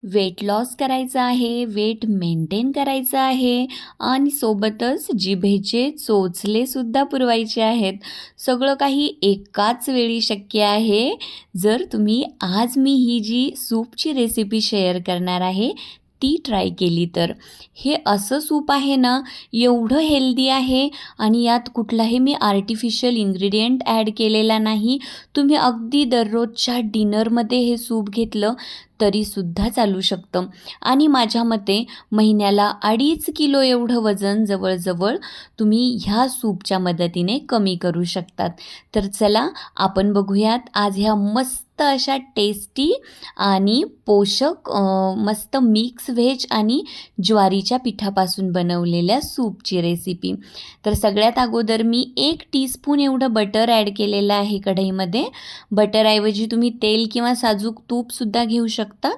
Weight loss करायचं आहे, weight maintain करायचं आहे आणि सोबतच जिभेचे चोचलेसुद्धा पुरवायचे आहेत. सगळं काही एकाच वेळी शक्य आहे जर तुम्ही आज मी ही जी सूपची रेसिपी शेअर करणार आहे ती ट्राय केली तर. हे असं सूप आहे ना, एवढं हेल्दी आहे आणि यात कुठलाही मी आर्टिफिशियल इन्ग्रेडियंट ॲड केलेला नाही. तुम्ही अगदी दररोजच्या डिनरमध्ये हे सूप घेतलं तरीसुद्धा चालू शकतं आणि माझ्या मते महिन्याला 2.5 किलो एवढं वजन जवळजवळ तुम्ही ह्या सूपच्या मदतीने कमी करू शकतात. तर चला आपण बघूयात आज ह्या मस्त अशा टेस्टी आणि पोषक मस्त मिक्स व्हेज आणि ज्वारीच्या पिठापासून बनवलेल्या सूपची रेसिपी. तर सगळ्यात अगोदर मी 1 टीस्पून एवढं बटर ॲड केलेलं आहे कढईमध्ये. बटरऐवजी तुम्ही तेल किंवा साजूक तूपसुद्धा घेऊ शकता.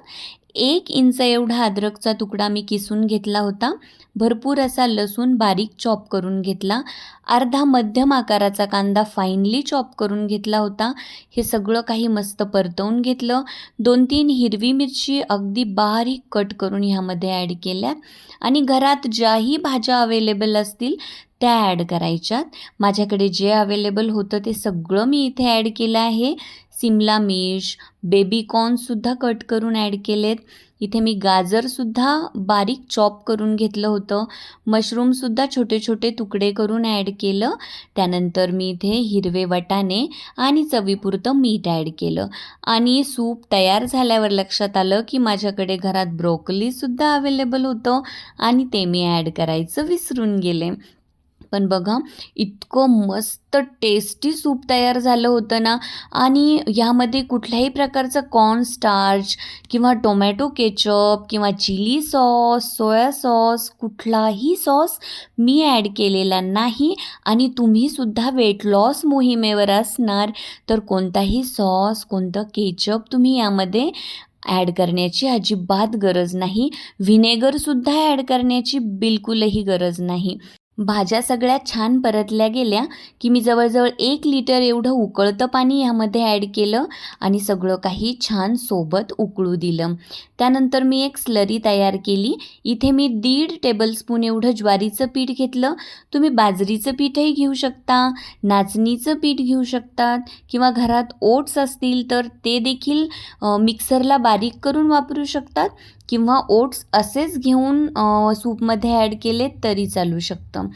1 इंच एवढा अद्रकचा तुकडा मी किसून घेतला होता. भरपूर असा लसूण बारीक चॉप करून घेतला. अर्धा मध्यम आकाराचा कांदा फाईनली चॉप करून घेतला होता. हे सगळं काही मस्त परतवून घेतलं. 2-3 हिरवी मिरची अगदी बारीक कट करून ह्यामध्ये ॲड केल्या आणि घरात ज्याही भाज्या अवेलेबल असतील त्या ॲड करायच्यात. माझ्याकडे जे अवेलेबल होतं ते सगळं मी इथे ॲड केलं आहे. सिमला मिर्च, बेबी कॉर्नसुद्धा कट करून ॲड केलेत. इथे मी गाजरसुद्धा बारीक चॉप करून घेतलं होतं. मशरूमसुद्धा छोटे छोटे तुकडे करून ॲड केलं. त्यानंतर मी इथे हिरवे वाटाणे आणि चवीपुरतं मीठ ॲड केलं आणि सूप तयार झाल्यावर लक्षात आलं की माझ्याकडे घरात ब्रोकोलीसुद्धा अवेलेबल होतं आणि ते मी ॲड करायचं विसरून गेले. पण बघा इतकं मस्त टेस्टी सूप तयार झालं होतं ना आणि यामध्ये कुठल्याही प्रकारचं कॉर्न स्टार्च किंवा टोमॅटो केचप किंवा चिली सॉस, सोया सॉस कुठलाही सॉस मी ॲड केलेला नाही. आणि तुम्हीसुद्धा वेट लॉस मोहिमेवर असणार तर कोणताही सॉस, कोणतं केचप तुम्ही यामध्ये ॲड करण्याची अजिबात गरज नाही. व्हिनेगरसुद्धा ॲड करण्याची बिलकुलही गरज नाही. भाज्या सगळ्या छान परतल्या गेल्या की मी जवळजवळ 1 लिटर एवढं उकळतं पाणी ह्यामध्ये ॲड केलं आणि सगळं काही छान सोबत उकळू दिलं. त्यानंतर मी एक स्लरी तयार केली. इथे मी 1.5 टेबलस्पून एवढं ज्वारीचं पीठ घेतलं. तुम्ही बाजरीचं पीठही घेऊ शकता, नाचणीचं पीठ घेऊ शकतात किंवा घरात ओट्स असतील तर ते देखील मिक्सरला बारीक करून वापरू शकतात किंवा ओट्स असेच घेऊन सूपमध्ये ॲड केले तरी चालू शकतं.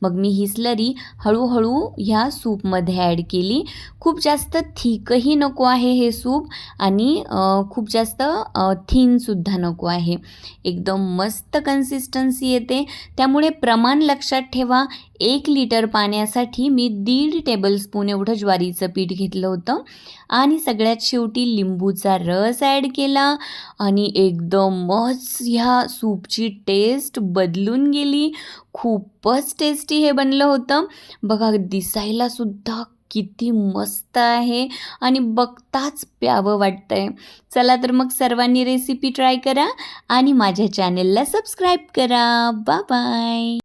मग मी ही स्लरी हळूहळू ह्या सूपमध्ये ॲड केली. खूप जास्त थिकही नको आहे हे सूप आणि खूप जास्त थिनसुद्धा नको आहे. एकदम मस्त कन्सिस्टन्सी येते. त्यामुळे प्रमाण लक्षात ठेवा. 1 लिटर पाण्यासाठी मी 1.5 टेबलस्पून एवढं ज्वारीचं पीठ घेतलं होतं आणि सगळ्यात शेवटी लिंबूचा रस ॲड केला आणि एकदमच ह्या सूपची टेस्ट बदलून गेली. खूपच टेस्टी हे बनलं होतं. बघा दिसायलासुद्धा किती मस्त आहे आणि बघताच प्यावं वाटतंय. चला तर मग सर्वांनी रेसिपी ट्राय करा आणि माझ्या चॅनेलला सबस्क्राईब करा. Bye bye.